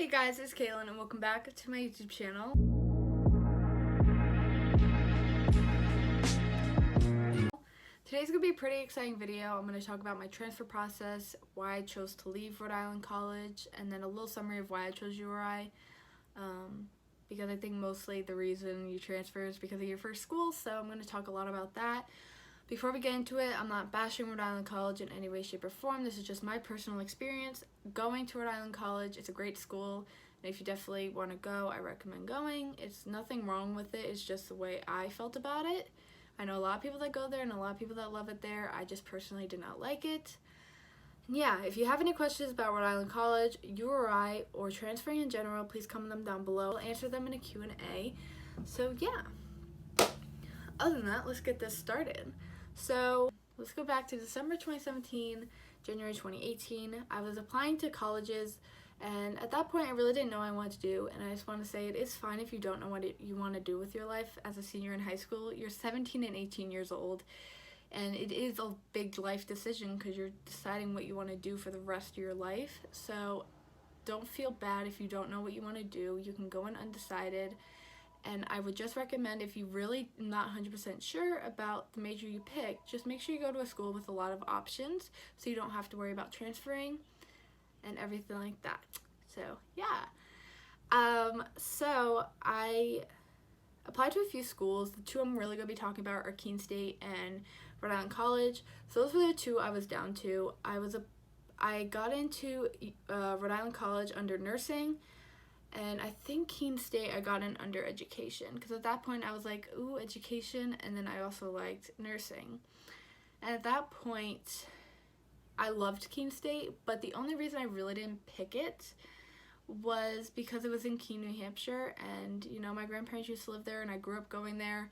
Hey guys, it's Kaylin and welcome back to my YouTube channel. Today's gonna be a pretty exciting video. I'm gonna talk about my transfer process, why I chose to leave Rhode Island College, and then a little summary of why I chose URI. Because I think mostly the reason you transfer is because of your first school, so I'm gonna talk a lot about that. Before we get into it, I'm not bashing Rhode Island College in any way, shape, or form. This is just my personal experience going to Rhode Island College. It's a great school, and if you definitely want to go, I recommend going. It's nothing wrong with it. It's just the way I felt about it. I know a lot of people that go there and a lot of people that love it there. I just personally did not like it. And yeah, if you have any questions about Rhode Island College, URI, or transferring in general, please comment them down below. I'll answer them in a Q&A. So yeah, other than that, let's get this started. So let's go back to December 2017, January 2018. I was applying to colleges, and at that point I really didn't know what I wanted to do, and I just want to say it is fine if you don't know what you want to do with your life as a senior in high school. You're 17 and 18 years old, and it is a big life decision because you're deciding what you want to do for the rest of your life. So don't feel bad if you don't know what you want to do. You can go in undecided. And I would just recommend, if you really not 100% sure about the major you pick, just make sure you go to a school with a lot of options so you don't have to worry about transferring and everything like that. So yeah. So I applied to a few schools. The two I'm really going to be talking about are Keene State and Rhode Island College. So those were the two I was down to. I got into Rhode Island College under nursing. And I think Keene State I got in under education, because at that point I was like, ooh, education, and then I also liked nursing. And at that point, I loved Keene State, but the only reason I really didn't pick it was because it was in Keene, New Hampshire, and, you know, my grandparents used to live there, and I grew up going there,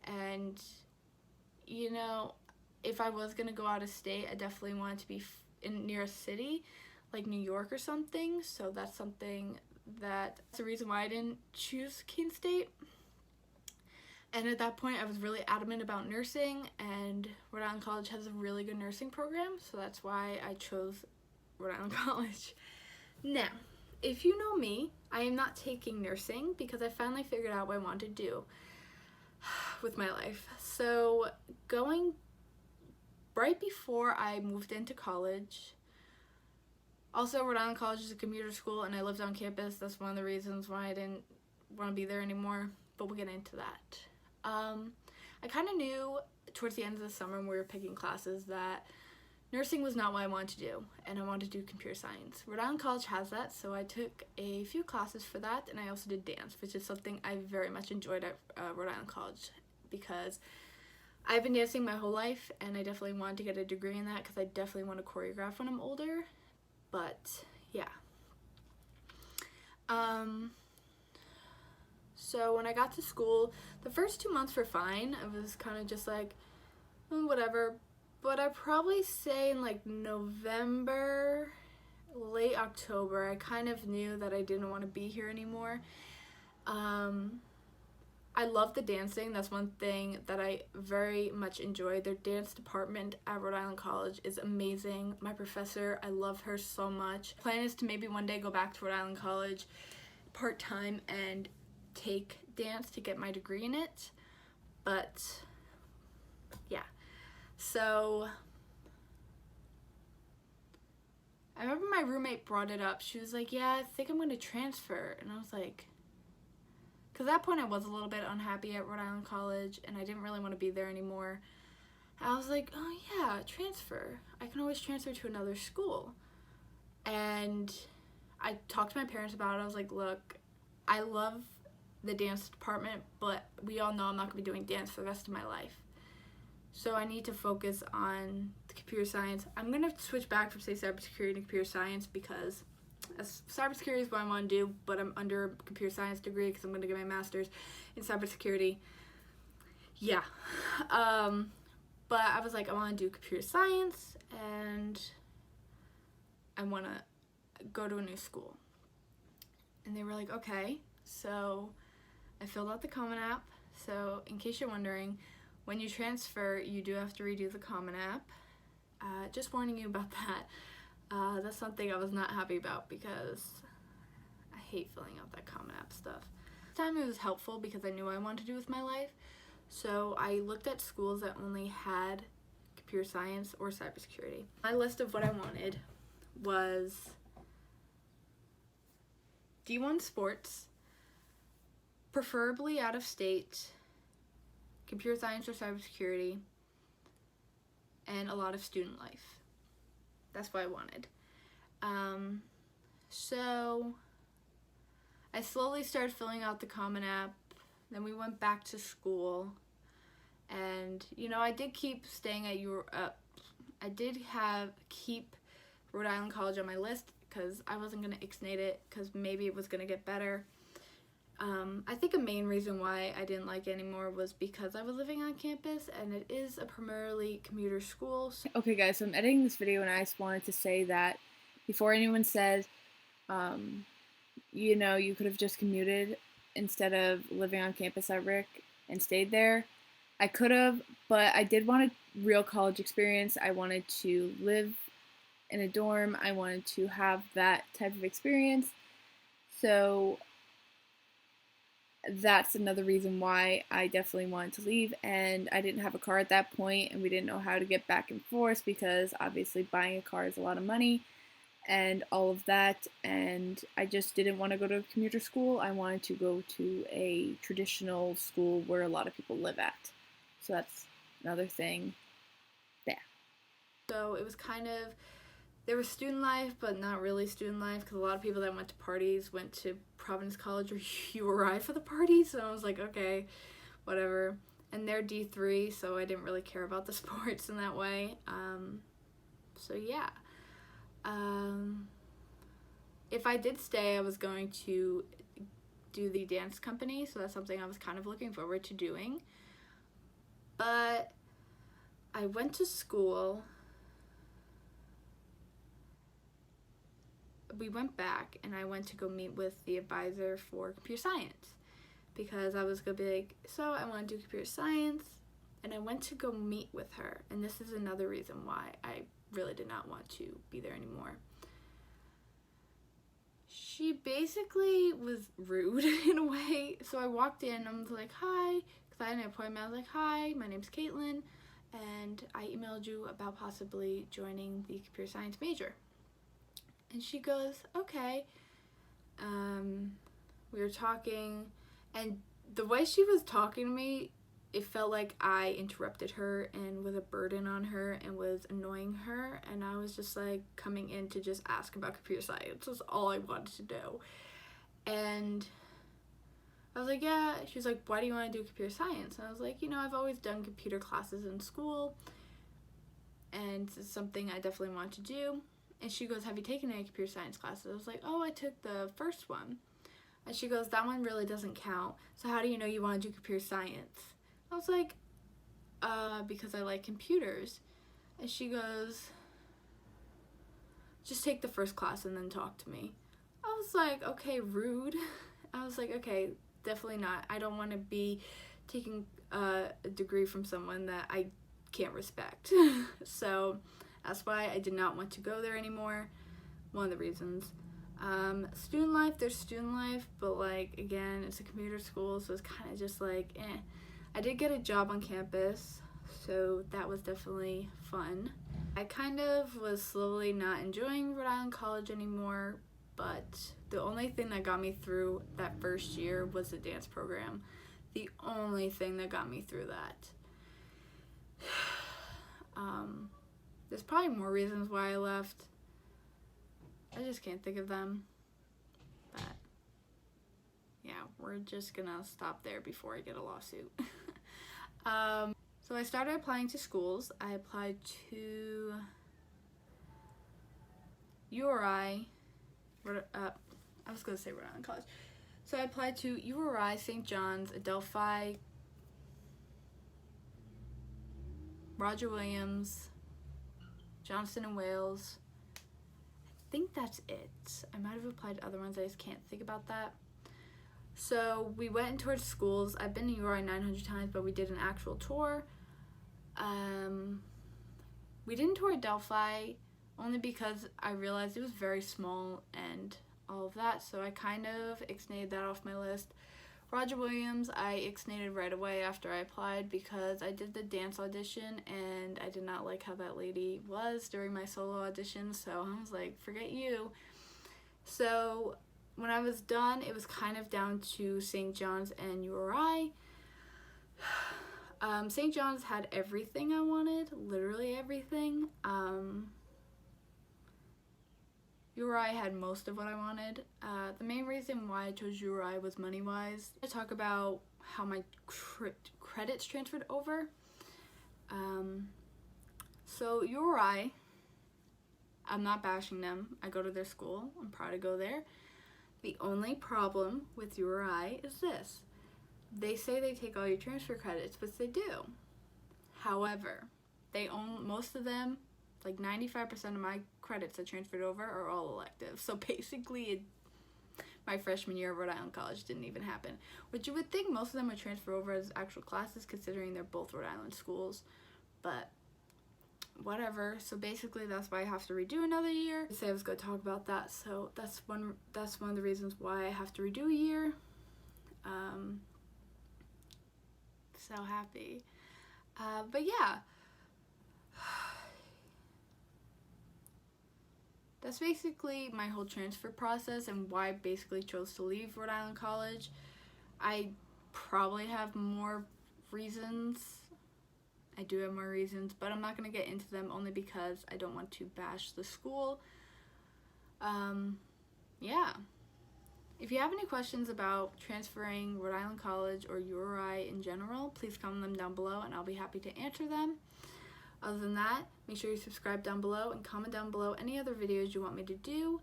and, you know, if I was going to go out of state, I definitely wanted to be near a city, like New York or something, so that's the reason why I didn't choose Keene State. And at that point I was really adamant about nursing, and Rhode Island College has a really good nursing program, so that's why I chose Rhode Island College. Now, if you know me, I am not taking nursing because I finally figured out what I want to do with my life. So going right before I moved into college, also, Rhode Island College is a commuter school, and I lived on campus. That's one of the reasons why I didn't want to be there anymore, but we'll get into that. I kind of knew towards the end of the summer when we were picking classes that nursing was not what I wanted to do, and I wanted to do computer science. Rhode Island College has that, so I took a few classes for that, and I also did dance, which is something I very much enjoyed at Rhode Island College, because I've been dancing my whole life, and I definitely wanted to get a degree in that because I definitely want to choreograph when I'm older. But yeah, so when I got to school, the first 2 months were fine. I was kind of just like, whatever, but I'd probably say in like November, late October, I kind of knew that I didn't want to be here anymore. I love the dancing. That's one thing that I very much enjoy. Their dance department at Rhode Island College is amazing. My professor, I love her so much. Plan is to maybe one day go back to Rhode Island College part-time and take dance to get my degree in it. But yeah, so I remember my roommate brought it up. She was like, yeah, I think I'm going to transfer. And I was like, because at that point I was a little bit unhappy at Rhode Island College, and I didn't really want to be there anymore. I was like, oh yeah, transfer. I can always transfer to another school. And I talked to my parents about it. I was like, look, I love the dance department, but we all know I'm not going to be doing dance for the rest of my life. So I need to focus on the computer science. I'm going to switch back from, say, cybersecurity to computer science, because cybersecurity is what I want to do, but I'm under a computer science degree because I'm going to get my master's in cybersecurity. Yeah. But I was like, I want to do computer science, and I want to go to a new school. And they were like, okay. So I filled out the Common App. So in case you're wondering, when you transfer, you do have to redo the Common App. Just warning you about that. That's something I was not happy about because I hate filling out that Common App stuff. This time it was helpful because I knew what I wanted to do with my life. So I looked at schools that only had computer science or cybersecurity. My list of what I wanted was D1 sports, preferably out of state, computer science or cybersecurity, and a lot of student life. That's what I wanted. So I slowly started filling out the Common App. Then we went back to school, and I did keep staying at keep Rhode Island College on my list because I wasn't gonna ixnay it because maybe it was gonna get better. I think a main reason why I didn't like it anymore was because I was living on campus and it is a primarily commuter school. Okay guys, so I'm editing this video and I just wanted to say that before anyone says, you could have just commuted instead of living on campus at Rick and stayed there. I could have, but I did want a real college experience. I wanted to live in a dorm. I wanted to have that type of experience. So that's another reason why I definitely wanted to leave, and I didn't have a car at that point, and we didn't know how to get back and forth because obviously buying a car is a lot of money and all of that, and I just didn't want to go to a commuter school. I wanted to go to a traditional school where a lot of people live at. So that's another thing there. So it was there was student life, but not really student life, because a lot of people that went to parties went to Providence College or URI for the parties, so I was like, okay, whatever. And they're D3, so I didn't really care about the sports in that way. So yeah. If I did stay, I was going to do the dance company, so that's something I was kind of looking forward to doing. But I went to school. We went back and I went to go meet with the advisor for computer science because I was going to be like, so I want to do computer science, and I went to go meet with her, and this is another reason why I really did not want to be there anymore. She basically was rude in a way. So I walked in, I was like, hi, because I had an appointment. I was like, hi, my name's Caitlin, and I emailed you about possibly joining the computer science major. And she goes, okay. We were talking, and the way she was talking to me, it felt like I interrupted her and was a burden on her and was annoying her, and I was just like coming in to just ask about computer science. That's all I wanted to do. And I was like, yeah. She was like, why do you want to do computer science? And I was like, I've always done computer classes in school, and it's something I definitely want to do. And she goes, have you taken any computer science classes? I was like, oh, I took the first one. And she goes, that one really doesn't count. So how do you know you want to do computer science? I was like, because I like computers. And she goes, just take the first class and then talk to me. I was like, okay, rude. I was like, okay, definitely not. I don't want to be taking a degree from someone that I can't respect. So that's why I did not want to go there anymore. One of the reasons. Student life, there's student life, but like, again, it's a commuter school, so it's kind of just like, eh. I did get a job on campus, so that was definitely fun. I kind of was slowly not enjoying Rhode Island College anymore, but the only thing that got me through that first year was the dance program. The only thing that got me through that. There's probably more reasons why I left. I just can't think of them. But yeah, we're just gonna stop there before I get a lawsuit. So I started applying to schools. I applied to URI, I was gonna say Rhode Island College. So I applied to URI, St. John's, Adelphi, Roger Williams, Johnston and Wales. I think that's it. I might have applied to other ones, I just can't think about that. So we went towards schools. I've been to URI 900 times, but we did an actual tour. We didn't tour Adelphi only because I realized it was very small and all of that, so I kind of ixnayed that off my list. Roger Williams, I ixnayed right away after I applied because I did the dance audition and I did not like how that lady was during my solo audition, so I was like, forget you. So when I was done, it was kind of down to St. John's and URI. St. John's had everything I wanted, literally everything. URI had most of what I wanted. The main reason why I chose URI was money-wise. I talk about how my credits transferred over. So URI, I'm not bashing them. I go to their school. I'm proud to go there. The only problem with URI is this. They say they take all your transfer credits, which they do. However, they own most of them. Like 95% of my credits that transferred over are all elective. So basically, my freshman year of Rhode Island College didn't even happen. Which you would think most of them would transfer over as actual classes, considering they're both Rhode Island schools. But whatever. So basically, that's why I have to redo another year. I said I was going to talk about that. So that's one of the reasons why I have to redo a year. So happy. But yeah. That's basically my whole transfer process and why I basically chose to leave Rhode Island College. I probably have more reasons. I do have more reasons, but I'm not going to get into them only because I don't want to bash the school. Yeah. If you have any questions about transferring Rhode Island College or URI in general, please comment them down below and I'll be happy to answer them. Other than that, make sure you subscribe down below and comment down below any other videos you want me to do.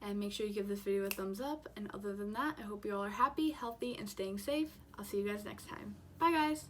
And make sure you give this video a thumbs up. And other than that, I hope you all are happy, healthy, and staying safe. I'll see you guys next time. Bye, guys!